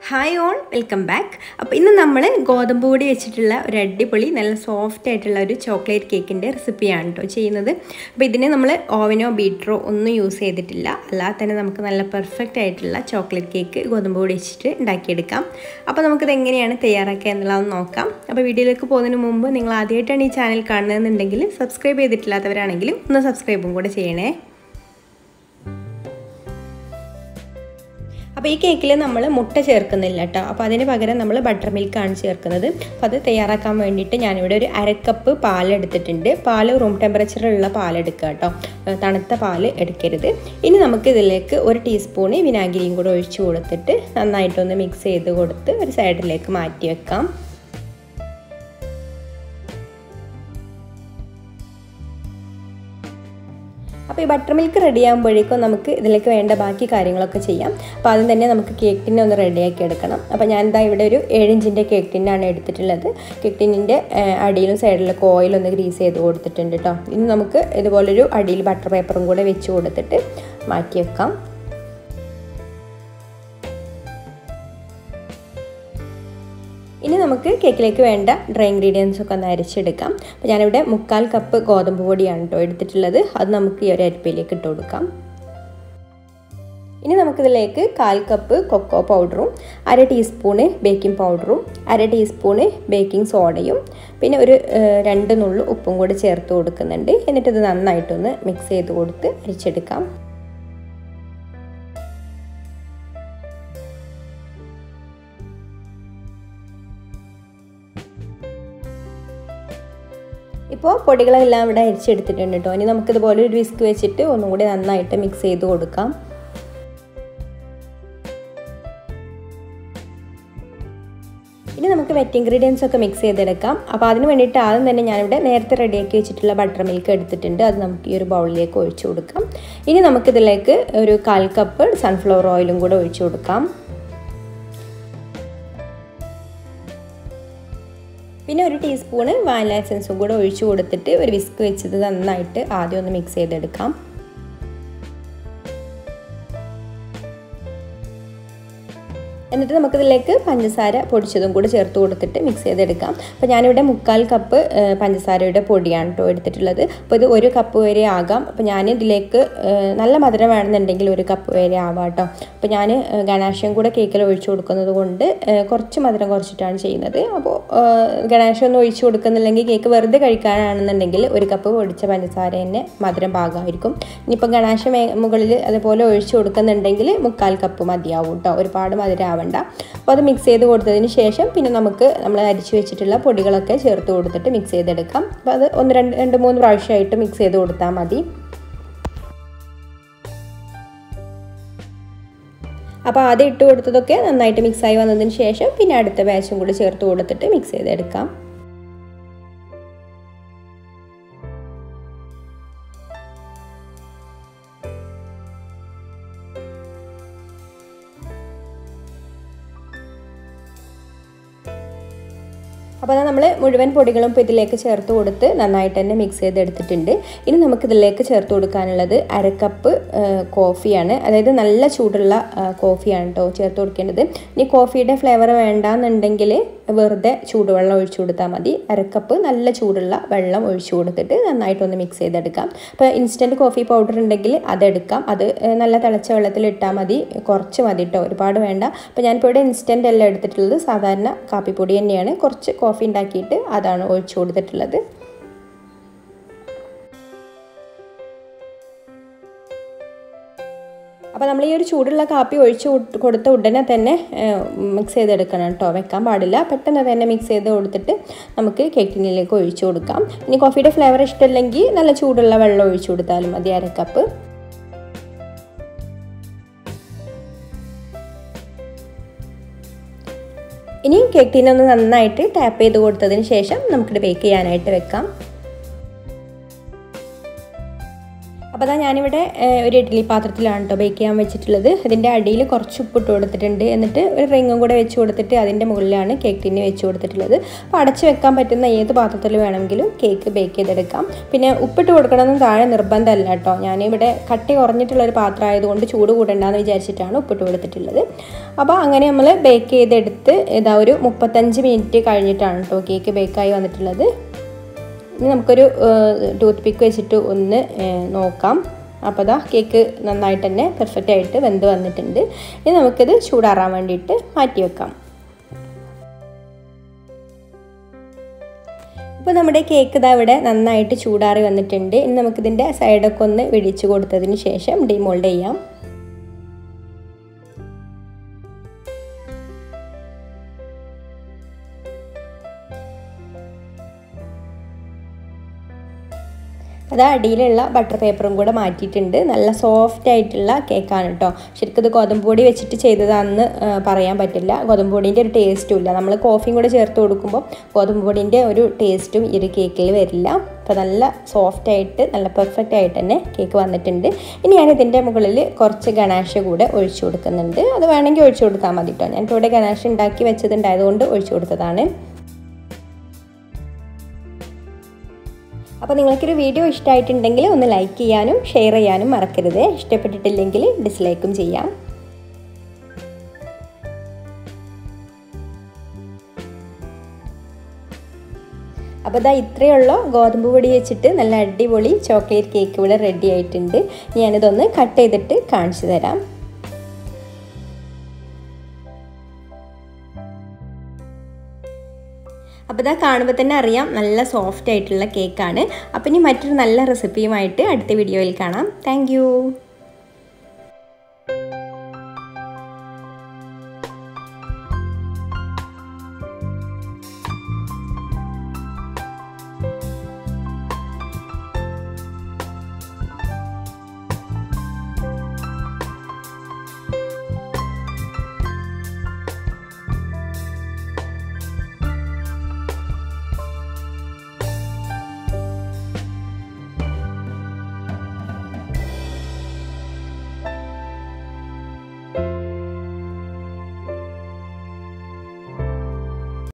Hi all, welcome back. അപ്പോൾ ഇന്ന് നമ്മൾ ഗോതമ്പ് പൊടി വെച്ചിട്ടുള്ള ഒരു അടിപൊളി നല്ല സോഫ്റ്റ് ആയിട്ടുള്ള ഒരു ചോക്ലേറ്റ് കേക്കിൻ്റെ റെസിപ്പിയാണ് കേട്ടോ ചെയ്യുന്നത്. അപ്പോൾ ഇതിന് നമ്മൾ ഓവനോ ബീറ്ററോ ഒന്നും യൂസ് ചെയ്തിട്ടില്ല, അല്ലാതെ തന്നെ നമുക്ക് നല്ല പെർഫെക്റ്റ് ആയിട്ടുള്ള ചോക്ലേറ്റ് കേക്ക് ഗോതമ്പ് പൊടി വെച്ചിട്ട് ഉണ്ടാക്കിയെടുക്കാം. അപ്പോൾ നമുക്കിത് എങ്ങനെയാണ് തയ്യാറാക്കുക എന്നുള്ളതൊന്ന് നോക്കാം. അപ്പോൾ വീഡിയോയിലേക്ക് പോകുന്നതിന് മുമ്പ് നിങ്ങൾ ആദ്യമായിട്ടാണ് ഈ ചാനൽ കാണുന്നതെന്നുണ്ടെങ്കിൽ സബ്സ്ക്രൈബ് ചെയ്തിട്ടില്ലാത്തവരാണെങ്കിലും ഒന്ന് സബ്സ്ക്രൈബും കൂടെ ചെയ്യണേ. അപ്പോൾ ഈ കേക്കിൽ നമ്മൾ മുട്ട ചേർക്കുന്നില്ല കേട്ടോ. അപ്പോൾ അതിന് പകരം നമ്മൾ ബട്ടർ മിൽക്കാണ് ചേർക്കുന്നത്. അപ്പോൾ അത് തയ്യാറാക്കാൻ വേണ്ടിയിട്ട് ഞാനിവിടെ ഒരു അരക്കപ്പ് പാലെടുത്തിട്ടുണ്ട്. പാൽ റൂം ടെമ്പറേച്ചറിലുള്ള പാലെടുക്കുക കേട്ടോ, തണുത്ത പാൽ എടുക്കരുത്. ഇനി നമുക്ക് ഇതിലേക്ക് 1 ടീസ്പൂണ് വിനാഗിരിയും കൂടെ ഒഴിച്ച് കൊടുത്തിട്ട് നന്നായിട്ടൊന്ന് മിക്സ് ചെയ്ത് കൊടുത്ത് ഒരു സൈഡിലേക്ക് മാറ്റി വെക്കാം. അപ്പോൾ ഈ ബട്ടർ മിൽക്ക് റെഡി ആകുമ്പോഴേക്കും നമുക്ക് ഇതിലേക്ക് വേണ്ട ബാക്കി കാര്യങ്ങളൊക്കെ ചെയ്യാം. അപ്പോൾ ആദ്യം തന്നെ നമുക്ക് കേക്ക് ടിന്നെ ഒന്ന് റെഡിയാക്കി എടുക്കണം. അപ്പോൾ ഞാൻ എന്താ ഇവിടെ ഒരു 7 ഇഞ്ചിൻ്റെ കേക്ക് ടിന്നാണ് എടുത്തിട്ടുള്ളത്. കേക്ക് ടിന്നിൻ്റെ അടിയിലും സൈഡിലൊക്കെ ഓയിലൊന്ന് ഗ്രീസ് ചെയ്ത് കൊടുത്തിട്ടുണ്ട് കേട്ടോ. ഇനി നമുക്ക് ഇതുപോലൊരു അടിയിൽ ബട്ടർ പേപ്പറും കൂടെ വെച്ച് കൊടുത്തിട്ട് മാറ്റി വെക്കാം. ഇനി നമുക്ക് കേക്കിലേക്ക് വേണ്ട ഡ്രൈ ഇൻഗ്രീഡിയൻസ് ഒക്കെ ഒന്ന് അരച്ചെടുക്കാം. അപ്പോൾ ഞാനിവിടെ 1/4 കപ്പ് ഗോതമ്പ് പൊടിയാണ് കേട്ടോ എടുത്തിട്ടുള്ളത്. അത് നമുക്ക് ഈ ഒരു അരിപ്പയിലേക്ക് ഇട്ട് കൊടുക്കാം. ഇനി നമുക്കിതിലേക്ക് 1/4 കപ്പ് കൊക്കോ പൗഡറും 1/2 ടീസ്പൂണ് ബേക്കിംഗ് പൗഡറും 1/2 ടീസ്പൂണ് ബേക്കിംഗ് സോഡയും പിന്നെ ഒരു 2 നുള്ളു ഉപ്പും കൂടി ചേർത്ത് കൊടുക്കുന്നുണ്ട്. എന്നിട്ടിത് നന്നായിട്ടൊന്ന് മിക്സ് ചെയ്ത് കൊടുത്ത് അരിച്ചെടുക്കാം. ഇപ്പോൾ പൊടികളെല്ലാം ഇവിടെ അരിച്ചെടുത്തിട്ടുണ്ട് കേട്ടോ. ഇനി നമുക്കിതുപോലെ ഒരു വിസ്ക് വെച്ചിട്ട് ഒന്നും കൂടി നന്നായിട്ട് മിക്സ് ചെയ്ത് കൊടുക്കാം. ഇനി നമുക്ക് വെറ്റ് ഇൻഗ്രീഡിയൻസ് ഒക്കെ മിക്സ് ചെയ്തെടുക്കാം. അപ്പോൾ അതിന് വേണ്ടിയിട്ട് ആദ്യം തന്നെ ഞാനിവിടെ നേരത്തെ റെഡിയാക്കി വെച്ചിട്ടുള്ള ബട്ടർ മിൽക്ക് എടുത്തിട്ടുണ്ട്. അത് നമുക്ക് ഈ ഒരു ബൗളിലേക്ക് ഒഴിച്ചു കൊടുക്കാം. ഇനി നമുക്കിതിലേക്ക് ഒരു 1/4 കപ്പ് സൺഫ്ലവർ ഓയിലും കൂടെ ഒഴിച്ചു കൊടുക്കാം. പിന്നെ 1 ടീസ്പൂണ് വാനില എസൻസും കൂടെ ഒഴിച്ചു കൊടുത്തിട്ട് ഒരു വിസ്ക് വെച്ചത് നന്നായിട്ട് ആദ്യം ഒന്ന് മിക്സ് ചെയ്തെടുക്കാം. എന്നിട്ട് നമുക്കിതിലേക്ക് പഞ്ചസാര പൊടിച്ചതും കൂടി ചേർത്ത് കൊടുത്തിട്ട് മിക്സ് ചെയ്തെടുക്കാം. അപ്പോൾ ഞാനിവിടെ 1/4 കപ്പ് പഞ്ചസാരയുടെ പൊടിയാണ് കേട്ടോ എടുത്തിട്ടുള്ളത്. അപ്പോൾ ഇത് 1 കപ്പ് വരെ ആകാം. അപ്പോൾ ഞാൻ ഇതിലേക്ക് നല്ല മധുരം വേണമെന്നുണ്ടെങ്കിൽ 1 കപ്പ് വരെ ആവാം കേട്ടോ. അപ്പോൾ ഞാൻ ഗണാഷ്യം കൂടെ കേക്കിൽ ഒഴിച്ചു കൊടുക്കുന്നത് കൊണ്ട് കുറച്ച് മധുരം കുറച്ചിട്ടാണ് ചെയ്യുന്നത്. അപ്പോൾ ഗണാഷ്യം ഒന്നും ഒഴിച്ചു കൊടുക്കുന്നില്ലെങ്കിൽ കേക്ക് വെറുതെ കഴിക്കാനാണെന്നുണ്ടെങ്കിൽ 1 കപ്പ് പൊടിച്ച പഞ്ചസാര തന്നെ മധുരം പാകമായിരിക്കും. ഇനിയിപ്പോൾ ഗണാഷ്യം മുകളിൽ അതുപോലെ ഒഴിച്ചു കൊടുക്കുന്നുണ്ടെങ്കിൽ 1/4 കപ്പ് മതിയാവും കേട്ടോ, ഒരുപാട് മധുരം ആവണ്ട. അപ്പോൾ അത് മിക്സ് ചെയ്ത് കൊടുത്തതിന് ശേഷം പിന്നെ നമുക്ക് നമ്മൾ അരിച്ചു വെച്ചിട്ടുള്ള പൊടികളൊക്കെ ചേർത്ത് കൊടുത്തിട്ട് മിക്സ് ചെയ്തെടുക്കാം. അപ്പോൾ അത് 2-3 പ്രാവശ്യമായിട്ട് മിക്സ് ചെയ്ത് കൊടുത്താൽ മതി. അപ്പോൾ ആദ്യം ഇട്ട് കൊടുത്തതൊക്കെ നന്നായിട്ട് മിക്സായി വന്നതിന് ശേഷം പിന്നെ അടുത്ത ബാച്ചും കൂടി ചേർത്ത് കൊടുത്തിട്ട് മിക്സ് ചെയ്തെടുക്കാം. അപ്പോൾ നമ്മൾ മുഴുവൻ പൊടികളും ഇപ്പോൾ ഇതിലേക്ക് ചേർത്ത് കൊടുത്ത് നന്നായിട്ട് തന്നെ മിക്സ് ചെയ്തെടുത്തിട്ടുണ്ട്. ഇനി നമുക്കിതിലേക്ക് ചേർത്ത് കൊടുക്കാനുള്ളത് 1/2 കപ്പ് കോഫിയാണ്. അതായത് നല്ല ചൂടുള്ള കോഫിയാണ് കേട്ടോ ചേർത്ത് കൊടുക്കേണ്ടത്. ഇനി കോഫിയുടെ ഫ്ലേവർ വേണ്ടാന്നുണ്ടെങ്കിൽ വെറുതെ ചൂടുവെള്ളം ഒഴിച്ചു കൊടുത്താൽ മതി. 1/2 കപ്പ് നല്ല ചൂടുള്ള വെള്ളം ഒഴിച്ചു കൊടുത്തിട്ട് നന്നായിട്ടൊന്ന് മിക്സ് ചെയ്തെടുക്കാം. അപ്പോൾ ഇൻസ്റ്റൻറ്റ് കോഫി പൗഡർ ഉണ്ടെങ്കിൽ അതെടുക്കാം. അത് നല്ല തിളച്ച വെള്ളത്തിൽ ഇട്ടാൽ മതി, കുറച്ച് മതി കേട്ടോ, ഒരുപാട് വേണ്ട. അപ്പോൾ ഞാനിപ്പോൾ ഇവിടെ ഇൻസ്റ്റൻറ്റ് അല്ല എടുത്തിട്ടുള്ളത്, സാധാരണ കാപ്പിപ്പൊടി തന്നെയാണ്. കുറച്ച് കോഫി ഉണ്ടാക്കിയിട്ട് അതാണ് ഒഴിച്ചു കൊടുത്തിട്ടുള്ളത്. അപ്പോൾ നമ്മൾ ഈ ഒരു ചൂടുള്ള കാപ്പി ഒഴിച്ച് കൊടുത്ത ഉടനെ തന്നെ മിക്സ് ചെയ്തെടുക്കണം കേട്ടോ, വെക്കാൻ പാടില്ല. പെട്ടെന്ന് തന്നെ മിക്സ് ചെയ്ത് കൊടുത്തിട്ട് നമുക്ക് കേക്ക് ടിന്നിലേക്ക് ഒഴിച്ചു കൊടുക്കാം. ഇനി കോഫിയുടെ ഫ്ലേവർ ഇഷ്ടമില്ലെങ്കിൽ നല്ല ചൂടുള്ള വെള്ളം ഒഴിച്ചു കൊടുത്താലും മതി, 1/2 കപ്പ്. ഇനി കേക്ക് ടിന്നൊന്ന് നന്നായിട്ട് ടാപ്പ് ചെയ്ത് കൊടുത്തതിന് ശേഷം നമുക്കിത് ബേക്ക് ചെയ്യാനായിട്ട് വെക്കാം. അപ്പോൾ അതാ ഞാനിവിടെ ഒരു ഇഡ്ഡലി പാത്രത്തിലാണ് കേട്ടോ ബേക്ക് ചെയ്യാൻ വെച്ചിട്ടുള്ളത്. ഇതിൻ്റെ അടിയിൽ കുറച്ച് ഉപ്പിട്ട് കൊടുത്തിട്ടുണ്ട്. എന്നിട്ട് ഒരു റിങ്ങും കൂടെ വെച്ച് കൊടുത്തിട്ട് അതിൻ്റെ മുകളിലാണ് കേക്ക് ടിന്ന് വെച്ച് കൊടുത്തിട്ടുള്ളത്. അപ്പോൾ അടച്ച് വെക്കാൻ പറ്റുന്ന ഏത് പാത്രത്തിൽ വേണമെങ്കിലും കേക്ക് ബേക്ക് ചെയ്തെടുക്കാം. പിന്നെ ഉപ്പിട്ട് കൊടുക്കണമെന്ന് താഴെ നിർബന്ധമല്ല കേട്ടോ. ഞാനിവിടെ കട്ടി കുറഞ്ഞിട്ടുള്ളൊരു പാത്രം ആയതുകൊണ്ട് ചൂട് കൂടണ്ടെന്ന് വിചാരിച്ചിട്ടാണ് ഉപ്പിട്ട് കൊടുത്തിട്ടുള്ളത്. അപ്പോൾ അങ്ങനെ നമ്മൾ ബേക്ക് ചെയ്തെടുത്ത് ഇതാ ഒരു 35 മിനിറ്റ് കഴിഞ്ഞിട്ടാണ് കേട്ടോ കേക്ക് ബേക്കായി വന്നിട്ടുള്ളത്. ഇനി നമുക്കൊരു ടൂത്ത് പിക്ക് വെച്ചിട്ട് ഒന്ന് നോക്കാം. അപ്പോൾ അതാ കേക്ക് നന്നായിട്ട് തന്നെ പെർഫെക്റ്റ് ആയിട്ട് വെന്ത് വന്നിട്ടുണ്ട്. ഇനി നമുക്കിത് ചൂടാറാൻ വേണ്ടിയിട്ട് മാറ്റി വെക്കാം. ഇപ്പോൾ നമ്മുടെ കേക്ക് ഇതാ ഇവിടെ നന്നായിട്ട് ചൂടാറി വന്നിട്ടുണ്ട്. ഇനി നമുക്കിതിൻ്റെ സൈഡൊക്കെ ഒന്ന് വെടിച്ച് കൊടുത്തതിന് ശേഷം ഡിമോൾഡ് ചെയ്യാം. അത് അടിയിലുള്ള ബട്ടർ പേപ്പറും കൂടെ മാറ്റിയിട്ടുണ്ട്. നല്ല സോഫ്റ്റ് ആയിട്ടുള്ള കേക്കാണ് കേട്ടോ. ശരിക്കും ഇത് ഗോതമ്പ് പൊടി വെച്ചിട്ട് ചെയ്തതാണെന്ന് പറയാൻ പറ്റില്ല. ഗോതമ്പ് പൊടീൻ്റെ ഒരു ടേസ്റ്റും ഇല്ല. നമ്മൾ കോഫിയും കൂടെ ചേർത്ത് കൊടുക്കുമ്പോൾ ഗോതമ്പ് പൊടീൻ്റെ ഒരു ടേസ്റ്റും ഈ ഒരു കേക്കിൽ വരില്ല. അപ്പോൾ നല്ല സോഫ്റ്റ് ആയിട്ട് നല്ല പെർഫെക്റ്റ് ആയിട്ട് തന്നെ കേക്ക് വന്നിട്ടുണ്ട്. ഇനി ഞാനിതിൻ്റെ മുകളിൽ കുറച്ച് ഗണാഷ കൂടെ ഒഴിച്ചു കൊടുക്കുന്നുണ്ട്. അത് വേണമെങ്കിൽ ഒഴിച്ചു കൊടുത്താൽ മതി കേട്ടോ. ഞാനിപ്പോൾ ഇവിടെ ഗണാഷ ഉണ്ടാക്കി വെച്ചതുണ്ടായതുകൊണ്ട് ഒഴിച്ചു കൊടുത്തതാണ്. അപ്പോൾ നിങ്ങൾക്കൊരു വീഡിയോ ഇഷ്ടമായിട്ടുണ്ടെങ്കിൽ ഒന്ന് ലൈക്ക് ചെയ്യാനും ഷെയർ ചെയ്യാനും മറക്കരുത്. ഇഷ്ടപ്പെട്ടിട്ടില്ലെങ്കിൽ ഡിസ്ലൈക്കും ചെയ്യാം. അപ്പോൾ ഇതാ ഇത്രയുള്ള ഗോതമ്പ് പൊടി വെച്ചിട്ട് നല്ല അടിപൊളി ചോക്ലേറ്റ് കേക്ക് ഇവിടെ റെഡി ആയിട്ടുണ്ട്. ഞാനിതൊന്ന് കട്ട് ചെയ്തിട്ട് കാണിച്ചു തരാം. അപ്പോൾ ഇതാ കാണുമ്പോൾ തന്നെ അറിയാം നല്ല സോഫ്റ്റ് ആയിട്ടുള്ള കേക്കാണ്. അപ്പോൾ ഇനി മറ്റൊരു നല്ല റെസിപ്പിയുമായിട്ട് അടുത്ത വീഡിയോയിൽ കാണാം. താങ്ക്